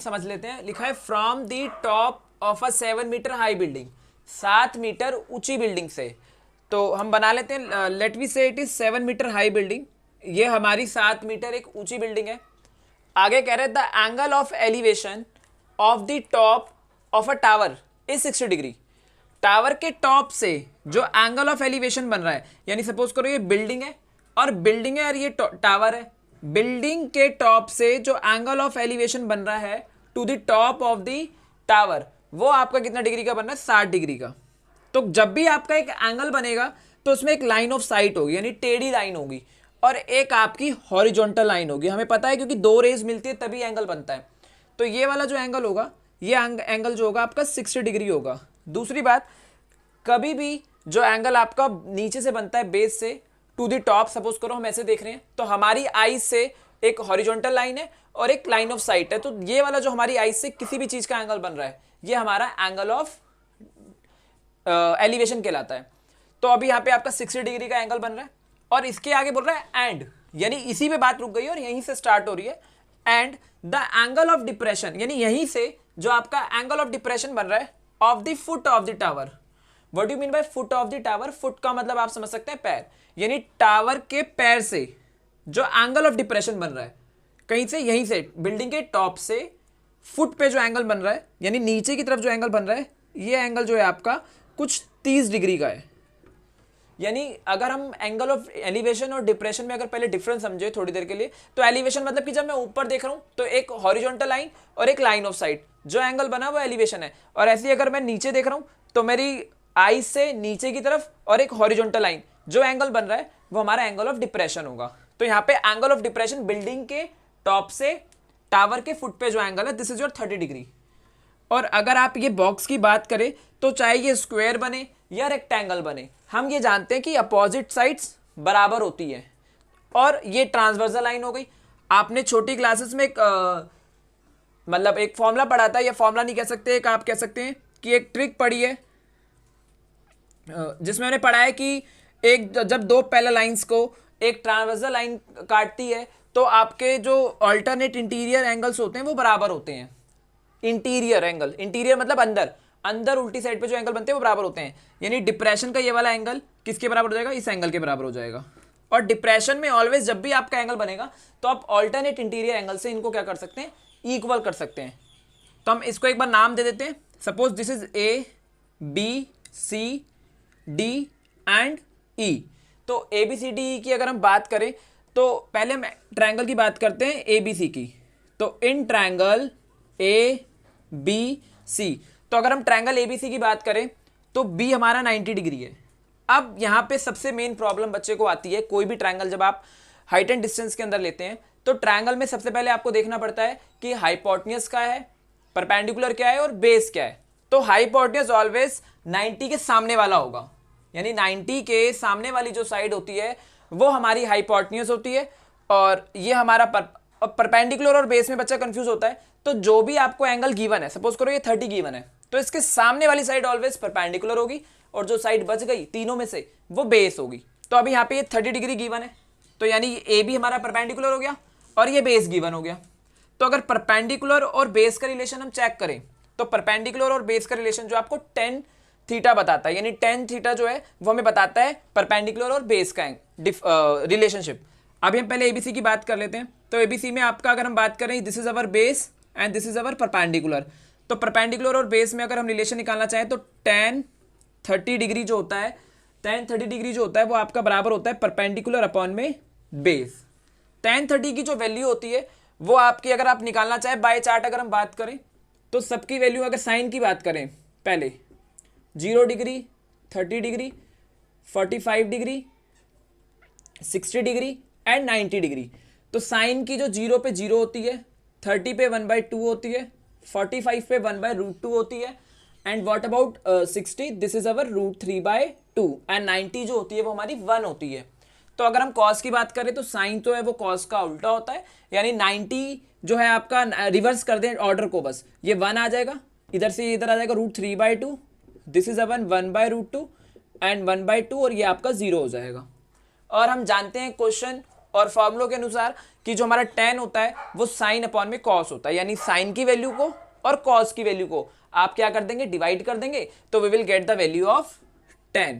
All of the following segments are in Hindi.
समझ लेते हैं। लिखा है from the top of a 7 metre high building, 7 metre ऊंची बिल्डिंग से। तो हम बना लेते हैं, let we say it is 7 metre high building. ये हमारी 7 मीटर एक ऊंची बिल्डिंग है। आगे कह रहे हैं the angle of elevation of the top of a tower is 60 degree. Tower के टॉप से जो एंगल ऑफ एलिवेशन बन रहा है, यानी सपोज करो ये बिल्डिंग है और ये टावर है। बिल्डिंग के टॉप से जो एंगल ऑफ एलिवेशन बन रहा है to the top of the tower, वो आपका कितना डिग्री का बन रहा है? 60 डिग्री का। तो जब भी आपका एक एंगल बनेगा तो उसमें एक लाइन ऑफ साइट होगी, यानी टेढ़ी लाइन होगी, और एक आपकी हॉरिजॉन्टल लाइन होगी। हमें पता है क्योंकि दो रेज मिलती है तभी एंगल बनता है। तो ये वाला जो एंगल होगा, ये एंगल जो होगा आपका 60 डिग्री होगा। दूसरी बात, कभी भी जो एंगल आपका नीचे से बनता है बेस से टू द टॉप, सपोज करो हम ऐसे देख रहे हैं, तो हमारी आईज से एक हॉरिजॉन्टल लाइन है और एक लाइन ऑफ साइट है। तो ये वाला जो हमारी आईज से किसी भी चीज का एंगल बन रहा है, ये हमारा एंगल ऑफ एलिवेशन कहलाता है। तो अभी यहाँ पे आपका 60 डिग्री का एंगल बन रहा है और इसके आगे बोल रहा है एंड, यानी इसी पे बात रुक गई और यहीं से स्टार्ट हो रही है। And the angle of depression, यानी यहीं से जो आपका एंगल ऑफ डिप्रेशन बन रहा है of the foot of the tower. What do you mean by foot of the tower? Foot का मतलब आप समझ सकते हैं पैर, यानी टावर के पैर से जो एंगल ऑफ डिप्रेशन बन रहा है, कहीं से, यहीं से बिल्डिंग के टॉप से फुट पे जो एंगल बन रहा है, यानी नीचे की तरफ जो एंगल बन रहा है, ये एंगल जो है आपका कुछ 30 डिग्री का है। यानी अगर हम एंगल ऑफ एलिवेशन और डिप्रेशन में अगर पहले डिफरेंस समझे थोड़ी देर के लिए, तो एलिवेशन मतलब कि जब मैं ऊपर देख रहा हूं तो एक हॉरिजॉन्टल लाइन और एक लाइन ऑफ साइट, जो एंगल बना वो एलिवेशन है। और ऐसे ही अगर मैं नीचे देख रहा हूं तो मेरी आईज से नीचे की तरफ और एक हॉरिजॉन्टल लाइन, जो एंगल बन रहा है वो हमारा एंगल ऑफ डिप्रेशन होगा। तो यहाँ पे एंगल ऑफ डिप्रेशन बिल्डिंग के टॉप से टावर के फुट पे जो एंगल है, दिस इज योर 30 डिग्री। और अगर आप ये बॉक्स की बात करें तो चाहे ये स्क्वायर बने या रेक्टेंगल बने, हम ये जानते हैं कि अपोजिट साइड्स बराबर होती है। और ये ट्रांसवर्सल लाइन हो गई। आपने छोटी क्लासेस में एक मतलब एक फॉर्मूला पढ़ा था, या फॉर्मूला नहीं कह सकते, एक आप कह सकते हैं कि एक ट्रिक पढ़ी है, जिसमें मैंने पढ़ा है कि एक जब दो पैरेलल लाइंस को एक ट्रांसवर्सल लाइन काटती है तो आपके जो अल्टरनेट इंटीरियर एंगल्स होते हैं वो बराबर होते हैं। इंटीरियर एंगल, इंटीरियर मतलब अंदर, अंदर उल्टी साइड पे जो एंगल बनते हैं वो बराबर होते हैं। यानी डिप्रेशन का ये वाला एंगल किसके बराबर हो जाएगा? इस एंगल के बराबर हो जाएगा। और डिप्रेशन में ऑलवेज जब भी आपका एंगल बनेगा तो आप ऑल्टरनेट इंटीरियर एंगल से इनको क्या कर सकते हैं? इक्वल कर सकते हैं। तो हम इसको एक बार नाम दे देते हैं। Suppose this is A, B, C, D and E. तो A B C D E की अगर हम बात करें तो पहले हम ट्रायंगल की बात करते हैं ए बी सी की। तो इन ट्रायंगल ए बी सी, तो अगर हम ट्रायंगल ए बी सी की बात करें तो बी हमारा 90 डिग्री है। अब यहाँ पे सबसे मेन प्रॉब्लम बच्चे को आती है, कोई भी ट्रायंगल जब आप हाइट एंड डिस्टेंस के अंदर लेते हैं तो ट्रायंगल में सबसे पहले आपको देखना पड़ता है कि हाइपोटेन्यूज क्या है, परपेंडिकुलर क्या है और बेस क्या है। तो हाइपोटेन्यूज ऑलवेज 90 के सामने वाला होगा, यानी 90 के सामने वाली जो साइड होती है वो हमारी हाइपोटेन्यूज होती है। और ये हमारा परपेंडिकुलर और बेस में बच्चा कंफ्यूज होता है। तो जो भी आपको एंगल गिवन है, सपोज करो ये 30 गिवन है, तो इसके सामने वाली साइड ऑलवेज परपेंडिकुलर होगी और जो साइड बच गई तीनों में से वो बेस होगी। तो अभी यहाँ पे ये 30 डिग्री गिवन है, तो यानी ए भी हमारा परपेंडिकुलर हो गया और ये बेस गिवन हो गया। तो अगर परपेंडिकुलर और बेस का रिलेशन हम चेक करें तो परपेंडिकुलर और बेस का रिलेशन जो आपको टेन थीटा बताता है, यानी टेन थीटा जो है वो हमें बताता है परपेंडिकुलर और बेस का रिलेशनशिप। अभी हम पहले एबीसी की बात कर लेते हैं। तो एबीसी में आपका अगर हम बात करें, this is our base and this is our perpendicular. तो परपेंडिकुलर और बेस में अगर हम रिलेशन निकालना चाहें तो टेन 30 डिग्री जो होता है, टेन 30 डिग्री जो होता है वो आपका बराबर होता है परपेंडिकुलर अपॉन में बेस। टेन 30 की जो वैल्यू होती है वो आपकी, अगर आप निकालना चाहें बाय चार्ट अगर हम बात करें तो सबकी वैल्यू, अगर साइन की बात करें पहले 0 degree, 30 degree, 45 degree, 60 degree and 90 degree. तो साइन की जो 0 पे 0 होती है, 30 पे 1/2 होती है, 45 पे 1/√2 होती है and what about 60, this is our √3/2 and 90 जो होती है वो हमारी 1 होती है। तो अगर हम कॉस की बात करें तो साइन तो है वो कॉस का उल्टा होता है, यानी 90 जो है आपका, रिवर्स कर दें ऑर्डर को, बस ये 1 आ जाएगा, इधर से इधर आ जाएगा √3/2, दिस इज अवन 1/√2 एंड 1/2 और ये आपका 0 हो जाएगा। और हम जानते हैं क्वेश्चन और फॉर्मूलों के अनुसार कि जो हमारा tan होता है वो साइन अपॉन में कॉस होता है, यानी साइन की वैल्यू को और कॉस की वैल्यू को आप क्या कर देंगे, डिवाइड कर देंगे, तो we will get the value of tan।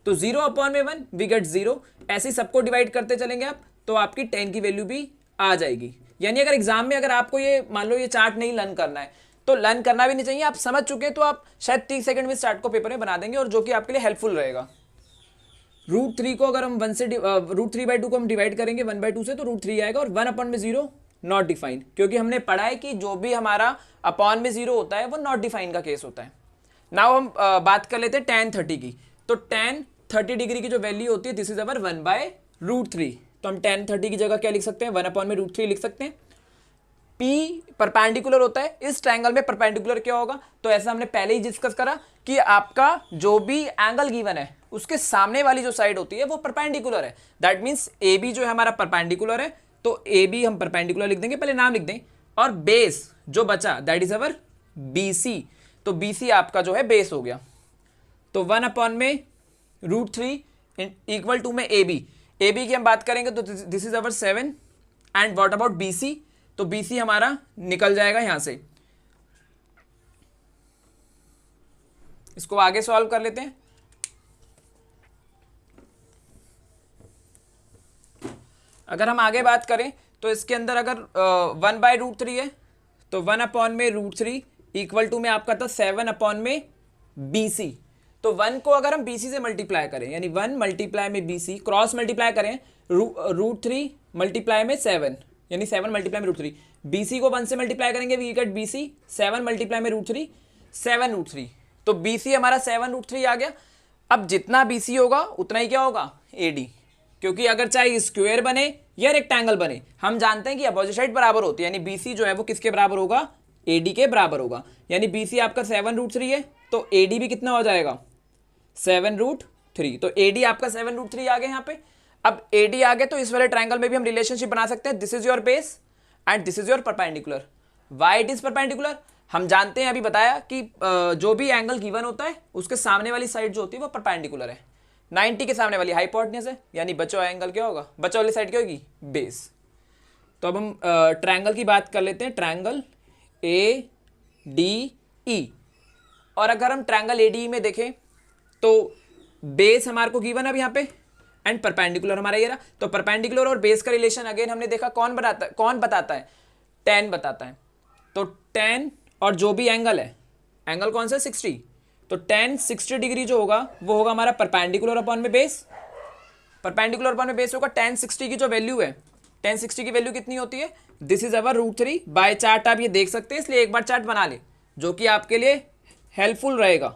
तो 0 अपॉन में 1 वी गेट 0, ऐसे सबको डिवाइड करते चलेंगे आप, तो आपकी tan की वैल्यू भी आ जाएगी। यानी अगर एग्जाम में अगर आपको ये मान लो ये चार्ट नहीं लर्न करना है तो लर्न करना भी नहीं चाहिए, आप समझ चुके तो आप शायद 30 सेकंड में इस चार्ट को पेपर में बना देंगे, और जो कि आपके लिए हेल्पफुल रहेगा। √3 को अगर हम 1 से √3/2 को हम डिवाइड करेंगे 1/2 से, तो √3 आएगा, और 1 अपॉन में 0 नॉट डिफाइंड, क्योंकि हमने पढ़ा है कि जो भी हमारा अपॉन में 0 होता है वो नॉट डिफाइंड का केस होता है। नाउ हम बात कर लेते हैं tan 30 की। तो tan 30 डिग्री की जो वैल्यू होती है दिस इज अवर 1/√3। तो हम tan 30 की जगह क्या लिख सकते हैं, 1 अपॉन में √3 लिख सकते हैं। P परपेंडिकुलर होता है, इस ट्रायंगल में परपेंडिकुलर क्या होगा, तो ऐसा हमने पहले ही डिस्कस करा कि आपका जो भी एंगल गिवन है उसके सामने वाली जो साइड होती है वो परपेंडिकुलर है। दैट मीन्स AB जो है हमारा परपेंडिकुलर है, तो AB हम परपेंडिकुलर लिख देंगे, पहले नाम लिख दें, और बेस जो बचा दैट इज अवर BC, तो BC आपका जो है बेस हो गया। तो 1 अपॉन में √3 इक्वल टू में AB की हम बात करेंगे तो this is our 7, and what about BC, तो BC हमारा निकल जाएगा यहां से। इसको आगे सॉल्व कर लेते हैं। अगर हम आगे बात करें तो इसके अंदर अगर 1/√3 है तो 1 अपॉन में √3 इक्वल टू में आपका था 7 अपॉन में BC। तो 1 को अगर हम BC से मल्टीप्लाई करें, यानी 1 मल्टीप्लाई में BC क्रॉस मल्टीप्लाई करें, √3 मल्टीप्लाई में 7, यानी 7 मल्टीप्लाई में √3, BC को 1 से मल्टीप्लाई करेंगे वी गेट BC 7 मल्टीप्लाई में √3 7√3, तो BC हमारा 7√3 आ गया। अब जितना BC होगा उतना ही क्या होगा AD, क्योंकि अगर चाहे स्क्वायर बने या रेक्टेंगल बने हम जानते हैं कि अपोजिट साइड बराबर होती है, यानी BC जो है वो किसके बराबर होगा, AD के बराबर होगा। यानी BC आपका 7√3 है तो AD भी कितना हो जाएगा 7√3, तो AD आपका 7√3 आ गया यहाँ पे। अब AD आ गया तो इस वाले ट्रायंगल में भी हम रिलेशनशिप बना सकते हैं, this is your base and this is your perpendicular. Why it is perpendicular, हम जानते हैं, अभी बताया कि जो भी एंगल गिवन होता है उसके सामने वाली साइड जो होती है वो परपेंडिकुलर है, 90 के सामने वाली हाइपोटेन्यूज है, यानी बचा हुआ एंगल क्या होगा, बचा वाली साइड क्या होगी बेस। तो अब हम ट्रायंगल की बात कर लेते हैं, ट्रायंगल ADE, और अगर हम ट्रायंगल ADE में देखें तो बेस हमारे को गिवन है अब यहाँ पे एंड परपेंडिकुलर हमारा ये रहा। तो परपेंडिकुलर और बेस का रिलेशन अगेन हमने देखा कौन बताता है, tan बताता है। तो tan और जो भी एंगल है, एंगल कौन सा 60, तो tan 60 डिग्री जो होगा वो होगा हमारा परपेंडिकुलर अपॉन में बेस, परपेंडिकुलर अपॉन में बेस होगा। tan 60 की जो वैल्यू है, tan 60 की वैल्यू कितनी होती है, this is our √3 by chart आप ये देख सकते हैं, इसलिए एक बार चार्ट बना ले जो कि आपके लिए हेल्पफुल रहेगा।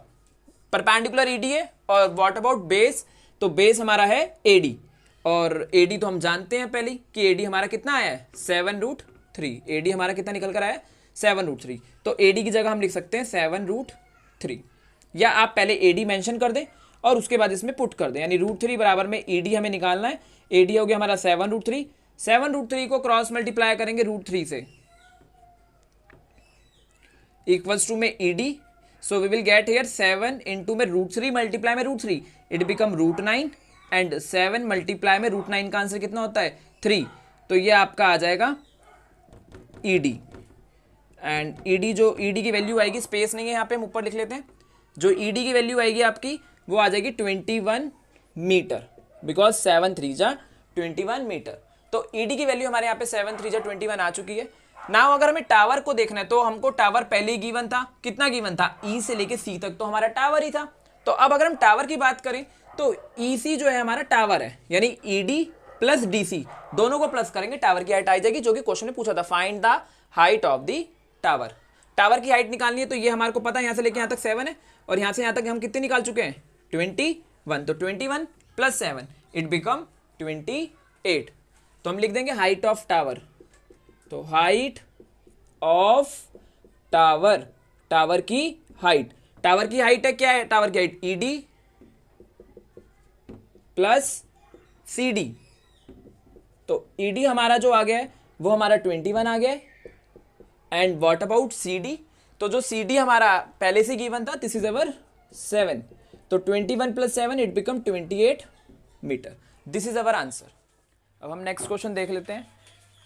परपेंडिकुलर ED है, और व्हाट अबाउट बेस, तो बेस हमारा है AD, और AD तो हम जानते हैं पहले कि AD हमारा कितना आया है 7√3, AD हमारा कितना निकल कर आया है 7√3, तो AD की जगह हम लिख सकते हैं 7√3, या आप पहले AD मेंशन कर दें और उसके बाद इसमें पुट कर दें, यानी √3 बराबर में AD हमें निकालना है। AD हो गया हमारा 7√3, 7√3 को क्रॉस मल्टीप्लाई करेंगे √3 से इक्वल्स टू में ED, so we will get here 7 into में √3 मल्टीप्लाई में √3 it become √9, एंड 7 मल्टीप्लाई में √9 का आंसर कितना होता है 3, तो ये आपका आ जाएगा ED, एंड ED जो ED की वैल्यू आएगी, स्पेस नहीं है यहाँ पे हम ऊपर लिख लेते हैं, जो ED की वैल्यू आएगी आपकी वो आ जाएगी 21 मीटर, बिकॉज 7 3 जा 21 मीटर, तो ED की वैल्यू हमारे यहाँ पे 7 3 जा 21 आ चुकी है। नाउ अगर हमें टावर को देखना है तो हमको टावर पहले ही गिवन था, कितना गिवन था, E से लेके C तक तो हमारा टावर ही था। तो अब अगर हम टावर की बात करें तो EC जो है हमारा टावर है, यानी ED प्लस DC दोनों को प्लस करेंगे, टावर की हाइट आ जाएगी, जो कि क्वेश्चन में पूछा था, find the height of the tower. Tower की हाइट निकालनी है तो ये हमारे को पता है यहाँ से लेके यहाँ तक 7 है, और यहाँ से यहाँ तक हम कितने निकाल चुके हैं 21, तो 21 प्लस 7 इट बिकम 28, तो हम लिख देंगे हाइट ऑफ टावर। तो हाइट ऑफ टावर, टावर की हाइट, टावर की हाइट है, क्या है टावर की हाइट ED प्लस CD, तो ED हमारा जो आ गया है वो हमारा 21 आ गया है, एंड व्हाट अबाउट CD, तो जो CD हमारा पहले से गिवन था दिस इज अवर 7, तो 21 plus 7 it become 28 metre, this is our answer. अब हम नेक्स्ट क्वेश्चन देख लेते हैं।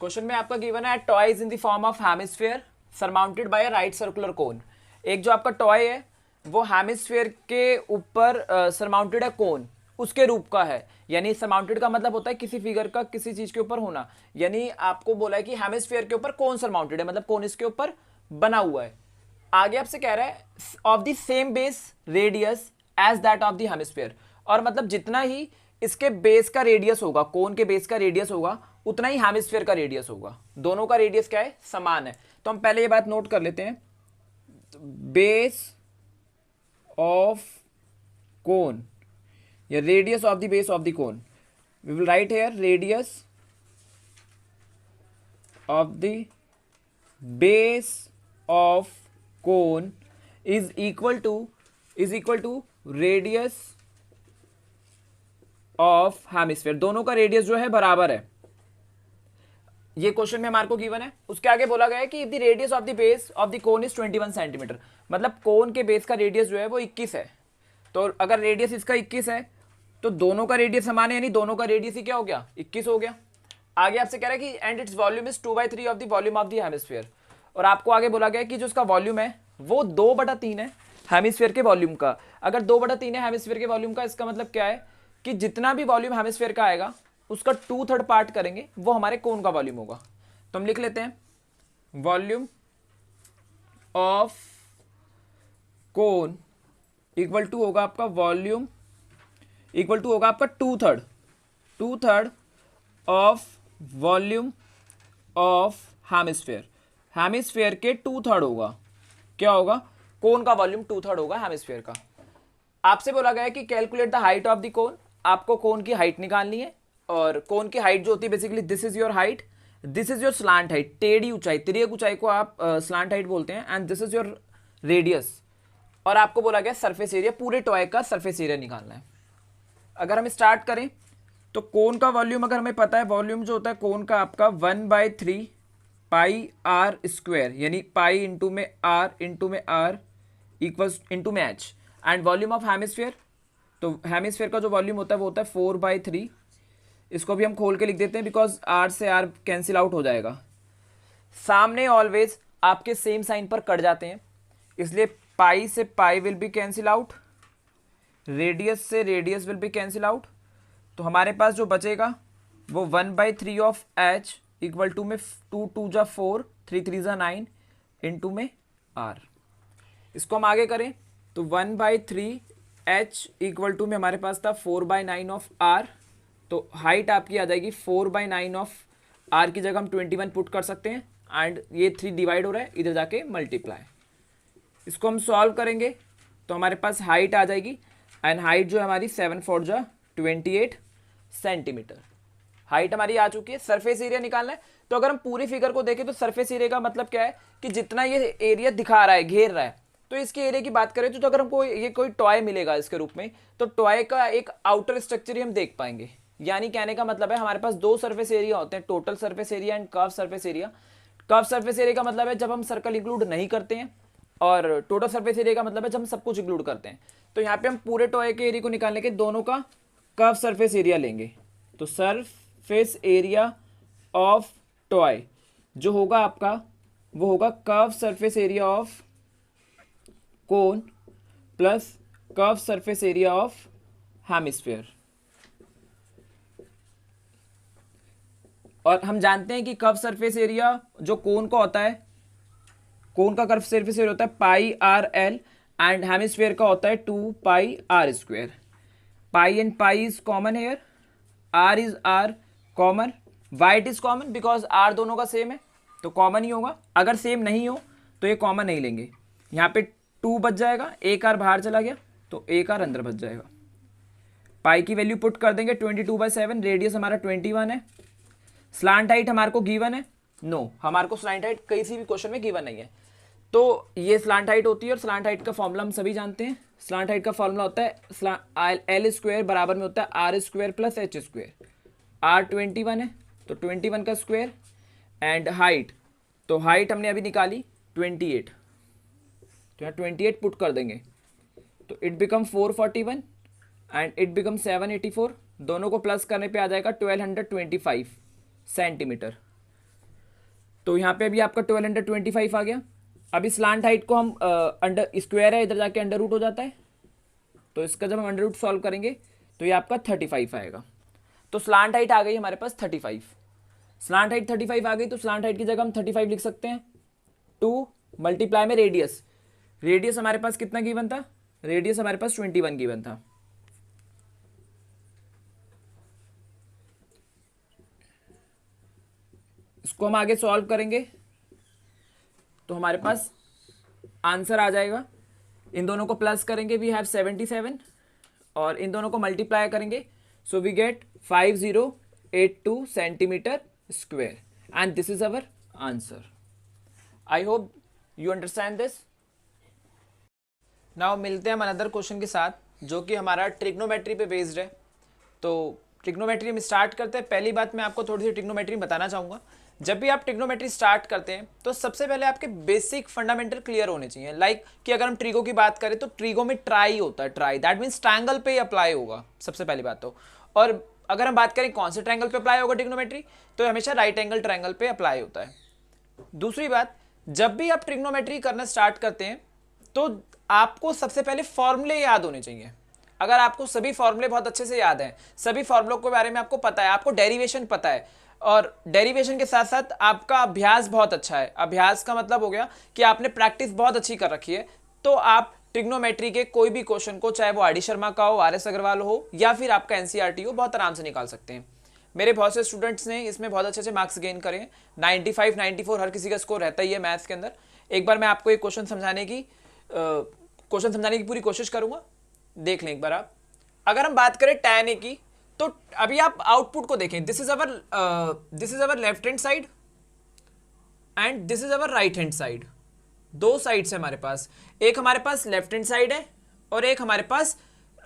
क्वेश्चन में आपका गिवन है toy is in the form of hemisphere surmounted bye a right circular cone. एक जो आपका टॉय है वो हेमिस्फीयर के ऊपर सरमाउंटेड है कोन, उसके रूप का है। यानी सरमाउंटेड का मतलब होता है किसी फिगर का किसी चीज के ऊपर होना। यानी आपको बोला है कि हेमिस्फीयर के ऊपर कौन सरमाउंटेड है, मतलब कौन इसके ऊपर बना हुआ है। आगे आपसे कह रहा है of the same base radius as that of the hemisphere, और मतलब जितना ही इसके बेस का रेडियस होगा, कोन के बेस का रेडियस होगा, उतना ही हेमिस्फीयर का रेडियस होगा। दोनों का रेडियस क्या है, समान है। तो हम पहले ये बात नोट कर लेते हैं। बेस ऑफ कोन या radius of the base of the cone, we will write here radius of the base of cone is equal to radius of hemisphere. दोनों का रेडियस जो है बराबर है। ये क्वेश्चन में हमारे को गिवन है। उसके आगे बोला गया है कि the radius of the base of the cone is 21 centimetre, मतलब कोन के बेस का रेडियस जो है वो 21 है। तो अगर रेडियस इसका 21 है तो दोनों का रेडियस समान है, यानी दोनों का रेडियस ही क्या हो गया, 21 हो गया। आगे आपसे कह रहा है कि and its volume is 2/3 of the volume of the hemisphere, और आपको आगे बोला गया है कि जो उसका वॉल्यूम है वो 2/3 है हेमिस्फीयर के वॉल्यूम का। अगर 2/3 है हेमिस्फीयर के वॉल्यूम का, इसका मतलब क्या है कि जितना भी वॉल्यूम हेमिस्फीयर का आएगा उसका 2/3 पार्ट करेंगे वो हमारे कोन का वॉल्यूम होगा। तो हम लिख लेते हैं volume of cone equal to होगा आपका वॉल्यूम इक्वल टू होगा आपका 2/3 of volume of hemisphere. Hemisphere के 2/3 होगा, क्या होगा, कोन का वॉल्यूम 2/3 होगा हेमिस्फीयर का। आपसे बोला गया है कि calculate the height of the कोन, आपको कोन की हाइट निकालनी है। और कोन की हाइट जो होती है basically this is your height, this is your slant height, टेढ़ी ऊंचाई, तिर्यक ऊंचाई को आप स्लांट हाइट बोलते हैं, and this is your radius. और आपको बोला गया सरफेस एरिया, पूरे टॉय का सरफेस एरिया निकालना है। अगर हम स्टार्ट करें तो कोन का वॉल्यूम अगर हमें पता है, वॉल्यूम जो होता है कोन का आपका 1/3 पाई आर स्क्वायर, यानी पाई इंटू में आर इक्वल्स इंटू में H, and volume of hemisphere, तो हेमिस्फीयर का जो वॉल्यूम होता है वो होता है 4/3। इसको भी हम खोल के लिख देते हैं बिकॉज आर से आर कैंसिल आउट हो जाएगा। सामने ऑलवेज आपके सेम साइन पर कट जाते हैं, इसलिए पाई से pi will be cancel out, radius से radius will be cancel out. तो हमारे पास जो बचेगा वो 1/3 ऑफ एच इक्वल टू में 2 2 जा 4, 3 3 जा 9 इंटू में आर। इसको हम आगे करें तो 1/3 एच इक्वल टू में हमारे पास था 4/9 ऑफ आर, तो हाइट आपकी आ जाएगी 4/9 ऑफ आर की जगह हम 21 पुट कर सकते हैं, एंड ये 3 डिवाइड हो रहा है, इधर जाके मल्टीप्लाई। इसको हम सॉल्व करेंगे तो हमारे पास हाइट आ जाएगी, एंड हाइट जो है हमारी 7 4 जा 28 सेंटीमीटर हाइट हमारी आ चुकी है। सरफेस एरिया निकालना है। तो अगर हम पूरी फिगर को देखें तो सरफेस एरिया का मतलब क्या है कि जितना ये एरिया दिखा रहा है, घेर रहा है, तो इसके एरिया की बात करें तो अगर हमको ये कोई टॉय मिलेगा इसके रूप में, तो टॉय का एक आउटर स्ट्रक्चर ही हम देख पाएंगे। यानी कहने का मतलब है हमारे पास 2 सरफेस एरिया होते हैं, total surface area and curve surface area. Curve surface area का मतलब है जब हम सर्कल इंक्लूड नहीं करते हैं, और टोटल सरफेस एरिया का मतलब है जब हम सब कुछ इंक्लूड करते हैं। तो यहाँ पे हम पूरे टॉय के एरिया को निकालने के दोनों का कर्व सरफेस एरिया लेंगे। तो सरफेस एरिया ऑफ टॉय जो होगा आपका वो होगा curve surface area of cone plus curve surface area of hemisphere. और हम जानते हैं कि कर्व सरफेस एरिया जो कोन का होता है, कोन का कर्व सरफेस एरिया होता है pi r l, and hemisphere का होता है 2 pi r square. Pi and pi is common here, r is r common, white is common because r दोनों का सेम है तो कॉमन ही होगा। अगर सेम नहीं हो तो ये कॉमन नहीं लेंगे। यहाँ पे 2 बच जाएगा, एक आर बाहर चला गया तो एक आर अंदर बच जाएगा। पाई की वैल्यू पुट कर देंगे 22/7, रेडियस हमारा 21 है। स्लांट हाइट हमारे को गिवन है, नो हमारे को स्लांट हाइट किसी भी क्वेश्चन में गिवन नहीं है। तो ये स्लांट हाइट होती है, और स्लांट हाइट का फॉर्मूला हम सभी जानते हैं। स्लांट हाइट का फॉर्मूला होता है एल स्क्वायर बराबर में होता है r square plus h square. R 21 है तो 21 का स्क्वायर, एंड हाइट, तो हाइट हमने अभी निकाली 28, तो यहाँ 28 पुट कर देंगे तो it become 441 and it become 784, दोनों को प्लस करने पे आ जाएगा 1225 सेंटीमीटर। तो यहाँ पे अभी आपका 1225 आ गया। अभी स्लांट हाइट को हम अंडर स्क्वायर है, इधर जाके अंडर रूट हो जाता है, तो इसका जब हम अंडर रूट सॉल्व करेंगे तो ये आपका 35 आएगा। तो स्लांट हाइट आ गई हमारे पास 35। स्लांट हाइट 35 आ गई, तो स्लांट हाइट की जगह हम 35 लिख सकते हैं। 2 मल्टीप्लाई में रेडियस, रेडियस हमारे पास कितना गिवन था, रेडियस हमारे पास 21 गिवन था। इसको हम आगे सॉल्व करेंगे तो हमारे पास आंसर आ जाएगा। इन दोनों को प्लस करेंगे, वी हैव 77, और इन दोनों को मल्टीप्लाई करेंगे, so we get 5082 centimetre square, and this is our answer. I hope you understand this. Now मिलते हैं हम अनदर क्वेश्चन के साथ, जो कि हमारा ट्रिग्नोमेट्री पे बेस्ड है। तो ट्रिग्नोमेट्री हम स्टार्ट करते हैं। पहली बात मैं आपको थोड़ी सी ट्रिग्नोमेट्री बताना चाहूँगा। जब भी आप ट्रिग्नोमेट्री स्टार्ट करते हैं तो सबसे पहले आपके बेसिक फंडामेंटल क्लियर होने चाहिए। लाइक कि अगर हम ट्रिगो की बात करें तो ट्रिगो में ट्राई होता है, ट्राई दैट मीन्स ट्रायंगल पे अप्लाई होगा सबसे पहली बात तो। और अगर हम बात करें कौन से ट्रायंगल पे अप्लाई होगा ट्रिग्नोमेट्री, तो हमेशा राइट एंगल ट्रायंगल पे अप्लाई होता है। दूसरी बात, जब भी आप ट्रिग्नोमेट्री करना स्टार्ट करते हैं तो आपको सबसे पहले फॉर्मूले याद होने चाहिए। अगर आपको सभी फॉर्मूले बहुत अच्छे से याद हैं, सभी फॉर्मूलों के बारे में आपको पता है, आपको डेरिवेशन पता है, और डेरिवेशन के साथ साथ आपका अभ्यास बहुत अच्छा है, अभ्यास का मतलब हो गया कि आपने प्रैक्टिस बहुत अच्छी कर रखी है, तो आप ट्रिग्नोमेट्री के कोई भी क्वेश्चन को, चाहे वो आर डी शर्मा का हो, आर एस अग्रवाल हो, या फिर आपका एनसीईआरटी हो, बहुत आराम से निकाल सकते हैं। मेरे बहुत से स्टूडेंट्स ने इसमें बहुत अच्छे मार्क्स गेन करे हैं। 95, 94 हर किसी का स्कोर रहता ही है मैथ्स के अंदर। एक बार मैं आपको एक क्वेश्चन समझाने की पूरी कोशिश करूंगा, देख लें एक बार आप। अगर हम बात करें tan a की, तो अभी आप आउटपुट को देखें। This is our left hand side and this is our right hand side. दो साइड्स है हमारे पास, एक हमारे पास लेफ्ट हैंड साइड है और एक हमारे पास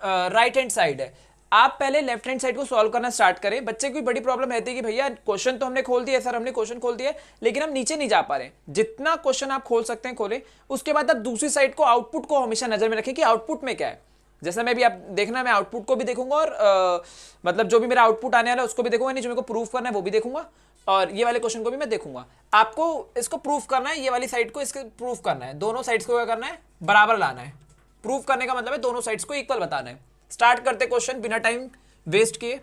राइट हैंड साइड है। आप पहले लेफ्ट हैंड साइड को सॉल्व करना स्टार्ट करें। बच्चे की बड़ी प्रॉब्लम रहती है कि भैया क्वेश्चन तो हमने खोल दिया सर, हमने क्वेश्चन खोल दिया, लेकिन हम नीचे नहीं जा पा रहे। जितना क्वेश्चन आप खोल सकते हैं खोलें, उसके बाद आप दूसरी साइड को, आउटपुट को हमेशा नजर में रखें कि आउटपुट में क्या है। जैसा मैं भी, आप देखना, मैं आउटपुट को भी देखूंगा और मतलब जो भी मेरा आउटपुट आने वाला है उसको भी देखूंगा, नहीं जो मेरे को प्रूफ करना है वो भी देखूंगा, और ये वाले क्वेश्चन को भी मैं देखूंगा। आपको इसको प्रूफ करना है, ये वाली साइड को इसके प्रूफ करना है, दोनों साइड्स को क्या करना है, बराबर लाना है। प्रूफ करने का मतलब है दोनों साइड्स को इक्वल बताना है। स्टार्ट करते क्वेश्चन बिना टाइम वेस्ट किए।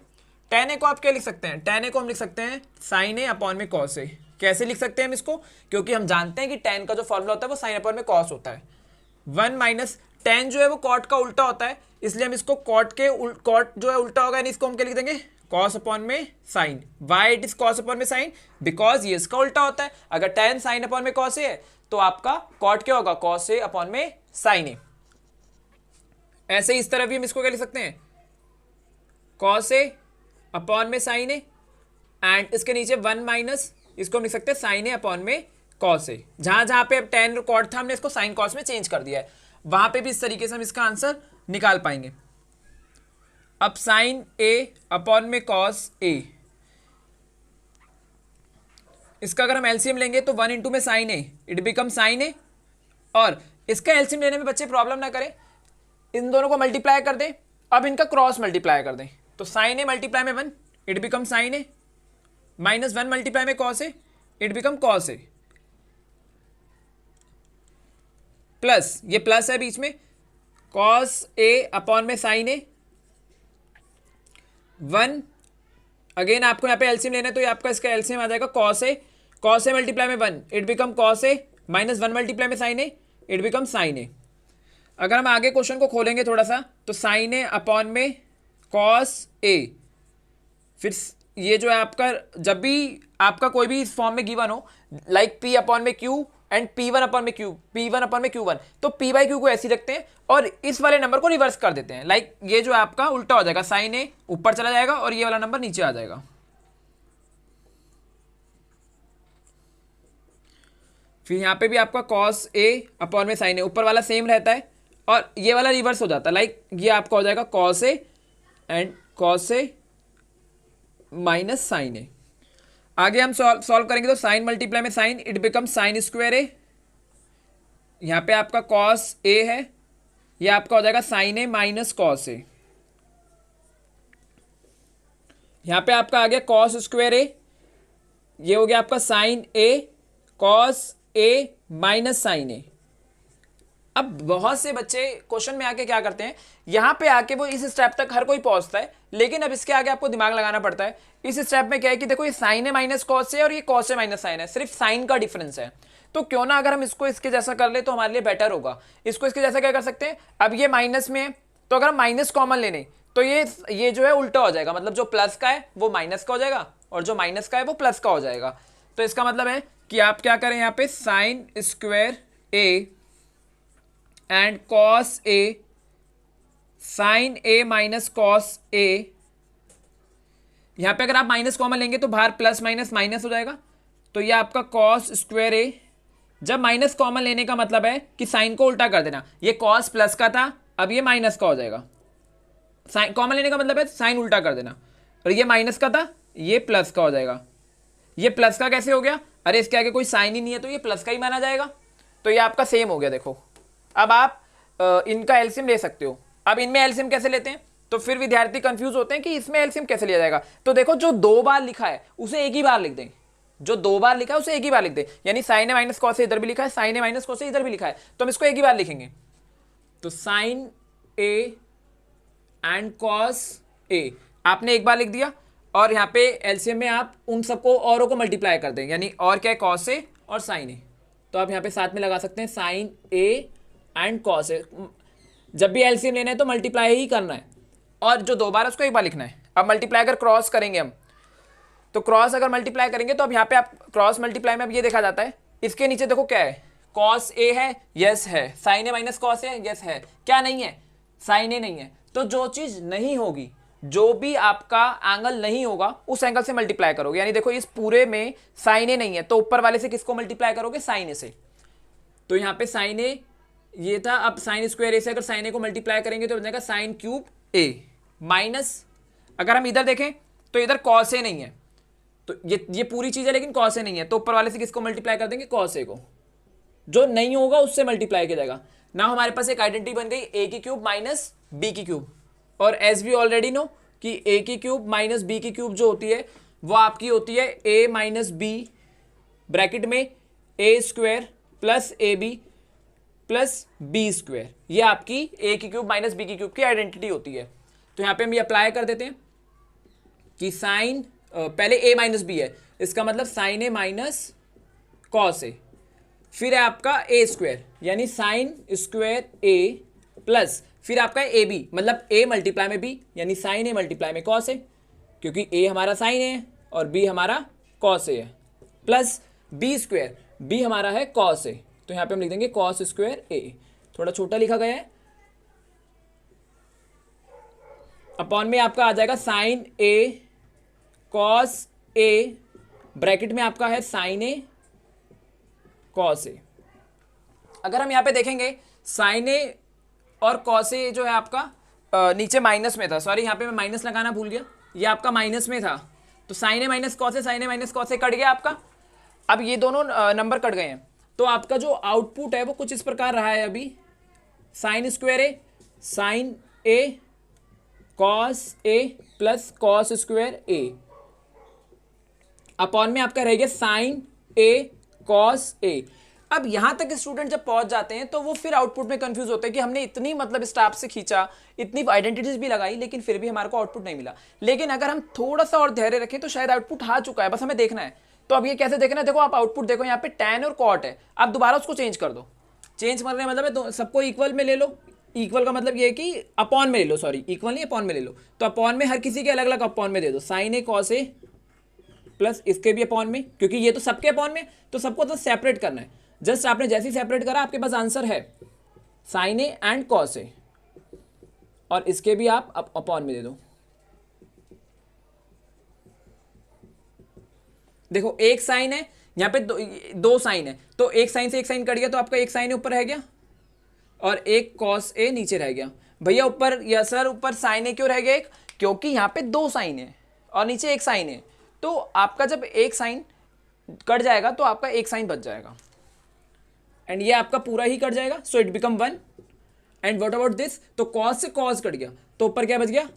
tan a को आप क्या लिख सकते हैं, tan a को हम लिख सकते हैं sin a अपॉन में cos a। कैसे लिख सकते हैं हम इसको, क्योंकि हम जानते हैं कि tan का जो फॉर्मूला होता है वो sin अपॉन में cos होता है। 1 माइनस tan जो है वो cot का उल्टा होता है, इसलिए हम इसको cot जो है उल्टा होगा, यानी इसको हम क्या लिख देंगे, cos अपॉन में sin। Why it is cos upon में sin, बिकॉज ये इसका उल्टा होता है। अगर tan sin अपॉन में cos a है तो आपका cot क्या होगा, cos a अपॉन में sin a। ऐसे ही इस तरह भी हम इसको क्या लिख सकते हैं, cos a अपॉन में sin a, एंड इसके नीचे 1 माइनस, इसको हम लिख सकते हैं sin a अपॉन में cos a। जहां जहां पे अब tan cot था, हमने इसको sin cos में चेंज कर दिया है, वहां पे भी इस तरीके से हम इसका आंसर निकाल पाएंगे। अब sin a अपॉन में cos a, इसका अगर हम एलसीएम लेंगे तो 1 इंटू में sin a, it become sin a, और इसका एलसीएम लेने में बच्चे प्रॉब्लम ना करें, इन दोनों को मल्टीप्लाई कर दें, अब इनका क्रॉस मल्टीप्लाई कर दें, तो sin a मल्टीप्लाई में 1, it become sin a, minus 1 multiply में cos a, it become cos a, plus ये प्लस है बीच में, cos a अपॉन में sin a, 1, अगेन आपको यहाँ पे एलसीएम लेना है तो ये आपका इसका एलसीएम आ जाएगा cos a मल्टीप्लाई में 1, it become cos a, minus 1 multiply में sin a, it become sin a। अगर हम आगे क्वेश्चन को खोलेंगे थोड़ा सा, तो sin a अपॉन में cos a, फिर ये जो है आपका, जब भी आपका कोई भी इस फॉर्म में गिवन हो, लाइक p अपॉन में q एंड p1 अपॉन में q, p1 अपॉन में q1, तो p बाई q को ऐसे रखते हैं और इस वाले नंबर को रिवर्स कर देते हैं। लाइक ये जो आपका उल्टा हो जाएगा, sin a ऊपर चला जाएगा और ये वाला नंबर नीचे आ जाएगा। फिर यहाँ पे भी आपका cos a अपॉन में sin a, ऊपर वाला सेम रहता है और ये वाला रिवर्स हो जाता है। लाइक ये आपका हो जाएगा cos a and cos a minus sin a। आगे हम सॉल्व करेंगे तो sin मल्टीप्लाई में sin, it become sin square a। यहाँ पे आपका cos a है, ये आपका हो जाएगा sin a minus cos a। यहाँ पे आपका आ गया कॉस स्क्वायर ए, ये हो गया आपका sign A cos A minus sign ए। अब बहुत से बच्चे क्वेश्चन में आके क्या करते हैं, यहां पे आके वो इस स्टेप तक हर कोई पहुंचता है, लेकिन अब इसके आगे आपको दिमाग लगाना पड़ता है। इस स्टेप में क्या है कि देखो ये साइन है माइनस कॉस है और ये कॉस है माइनस साइन है, सिर्फ साइन का डिफरेंस है। तो क्यों ना अगर हम इसको इसके जैसा कर ले तो हमारे लिए बेटर होगा। इसको इसके जैसा क्या कर सकते हैं, अब ये माइनस में है तो अगर हम माइनस कॉमन लेने तो ये जो है उल्टा हो जाएगा, मतलब जो प्लस का है वो माइनस का हो जाएगा और जो माइनस का है वो प्लस का हो जाएगा। तो इसका मतलब है कि आप क्या करें, यहाँ पे sine square A and cos A, sine A minus cos A. यहां पे अगर आप माइनस कॉमन लेंगे तो बाहर प्लस माइनस माइनस हो जाएगा, तो ये आपका कॉस स्क्वायर ए। जब माइनस कॉमन लेने का मतलब है कि साइन को उल्टा कर देना, ये कॉस प्लस का था अब ये माइनस का हो जाएगा। साइन कॉमन लेने का मतलब है साइन उल्टा कर देना, और ये माइनस का था ये प्लस का हो जाएगा। ये प्लस का कैसे हो गया, अरे इसके आगे कोई साइन ही नहीं है तो ये प्लस का ही माना जाएगा। तो ये आपका सेम हो गया। देखो अब आप इनका एलसीएम ले सकते हो। अब इनमें एलसीएम कैसे लेते हैं, तो फिर विद्यार्थी कंफ्यूज होते हैं कि इसमें एलसीएम कैसे लिया जाएगा। तो देखो जो 2 बार लिखा है उसे एक ही बार लिख दें, जो 2 बार लिखा है उसे एक ही बार लिख दें। यानी साइन ए माइनस कॉस इधर भी लिखा है, साइन ए माइनस कॉस इधर भी लिखा है, तो हम इसको एक ही बार लिखेंगे। तो साइन ए एंड कॉस ए आपने एक बार लिख दिया, और यहाँ पे एलसीएम में आप उन सबको औरों को मल्टीप्लाई कर दें, यानी और क्या है कॉस ए और साइन ए। तो आप यहाँ पे साथ में लगा सकते हैं साइन ए एंड कॉस ए। जब भी एलसीएम लेना है तो मल्टीप्लाई ही करना है, और जो 2 बार है उसको एक बार लिखना है। अब मल्टीप्लाई अगर क्रॉस करेंगे हम, तो क्रॉस अगर मल्टीप्लाई करेंगे तो अब यहाँ पे आप क्रॉस मल्टीप्लाई में अब ये देखा जाता है, इसके नीचे देखो क्या है, कॉस ए है, यस है, साइन ए माइनस कॉस है, यस है, क्या नहीं है, साइन ए नहीं है। तो जो चीज नहीं होगी, जो भी आपका एंगल नहीं होगा उस एंगल से मल्टीप्लाई करोगे। यानी देखो इस पूरे में साइन ए नहीं है तो ऊपर वाले से किसको मल्टीप्लाई करोगे, साइन ए से। तो यहाँ पे साइन ए ये था, अब साइन स्क्वायर ए से अगर साइन ए को मल्टीप्लाई करेंगे तो बनेगा साइन क्यूब ए माइनस, अगर हम इधर देखें तो इधर कॉस ए नहीं है, तो ये पूरी चीज है लेकिन कॉस ए नहीं है, तो ऊपर वाले से किसको मल्टीप्लाई कर देंगे, कॉस ए को। जो नहीं होगा उससे मल्टीप्लाई किया जाएगा ना। हमारे पास एक आइडेंटिटी बन गई ए की क्यूब माइनस बी की क्यूब, और एज वी ऑलरेडी नो कि ए की क्यूब माइनस बी की क्यूब जो होती है वो आपकी होती है ए माइनस बी ब्रैकेट में A square plus A B plus B square. ये आपकी ए की क्यूब माइनस बी की क्यूब की आइडेंटिटी होती है। तो यहाँ पे हम ये अप्लाई कर देते हैं कि साइन पहले ए माइनस बी है, इसका मतलब साइन ए माइनस कॉस ए, फिर है आपका ए स्क्वायर यानी साइन स्क्वायर ए प्लस फिर आपका ए बी, मतलब ए मल्टीप्लाई में बी यानी साइन ए मल्टीप्लाई में कॉस ए, क्योंकि ए हमारा साइन ए है और बी हमारा कॉस ए है, प्लस बी स्क्वायर, बी हमारा है कॉस ए। तो यहाँ पे हम लिख देंगे कॉस स्क्वायर ए, थोड़ा छोटा लिखा गया है, अपॉन में आपका आ जाएगा sign A cos A, bracket में आपका है साइन ए कॉस ए। अगर हम यहाँ पे देखेंगे साइन ए और कॉस ए जो है आपका नीचे माइनस में था, सॉरी यहाँ पे मैं माइनस लगाना भूल गया, ये आपका माइनस में था, तो sign A minus cos A, sine A minus cos A cut गया आपका। अब ये दोनों नंबर कट गए हैं, तो आपका जो आउटपुट है वो कुछ इस प्रकार रहा है अभी, sign square A sine A cos A plus cos square A, upon में आपका रह गया साइन ए कॉस ए। अब यहां तक स्टूडेंट जब पहुंच जाते हैं तो वो फिर आउटपुट में कंफ्यूज होते हैं कि हमने इतनी मतलब स्टाफ से खींचा, इतनी आइडेंटिटीज भी लगाई, लेकिन फिर भी हमारे को आउटपुट नहीं मिला। लेकिन अगर हम थोड़ा सा और धैर्य रखें तो शायद आउटपुट आ चुका है, बस हमें देखना है। तो अब ये कैसे देखना है, देखो आप आउटपुट देखो यहाँ पे tan और कॉट है, आप दोबारा उसको चेंज कर दो। चेंज करने का मतलब है सबको इक्वल में ले लो, इक्वल का मतलब ये है कि अपॉन में ले लो, सॉरी इक्वल नहीं अपॉन में ले लो। तो अपॉन में हर किसी के अलग अलग अपॉन में दे दो, sign A cos A plus इसके भी अपॉन में, क्योंकि ये तो सबके अपॉन में, तो सबको तो सेपरेट करना है। जस्ट आपने जैसे ही सेपरेट करा आपके पास आंसर है साइन ए एंड कॉस ए, और इसके भी आप अपॉन में दे दो। देखो एक साइन है यहाँ पे, दो साइन है, तो एक साइन से एक साइन कट गया तो आपका एक साइन ऊपर रह गया और एक कॉस ए नीचे रह गया। भैया ऊपर या सर ऊपर साइन ए क्यों रह गया एक, क्योंकि यहाँ पे 2 साइन है और नीचे एक साइन है, तो आपका जब एक साइन कट जाएगा तो आपका एक साइन बच जाएगा, एंड ये आपका पूरा ही कट जाएगा, so it become 1। What about this, तो कॉस से कॉस कट गया तो ऊपर क्या बच गया,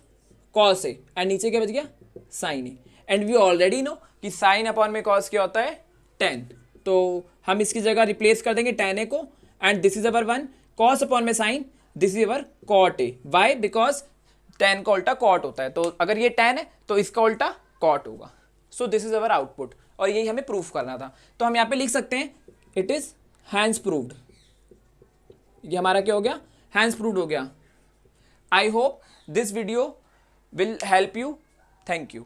कॉस ए, एंड नीचे क्या बच गया, sine A, and we already know कि साइन अपॉन में कॉस क्या होता है 10, तो हम इसकी जगह रिप्लेस कर देंगे tan a को, and this is our 1, cos upon में sine, this is our cot A, why because tan का उल्टा कॉट होता है, तो अगर ये tan है तो इसका उल्टा कॉट होगा। So this is our output, और यही हमें प्रूफ करना था। तो हम यहाँ पे लिख सकते हैं इट इज हैंस प्रूव्ड, ये हमारा क्या हो गया, हैंस प्रूव्ड हो गया। I hope this video will help you. Thank you.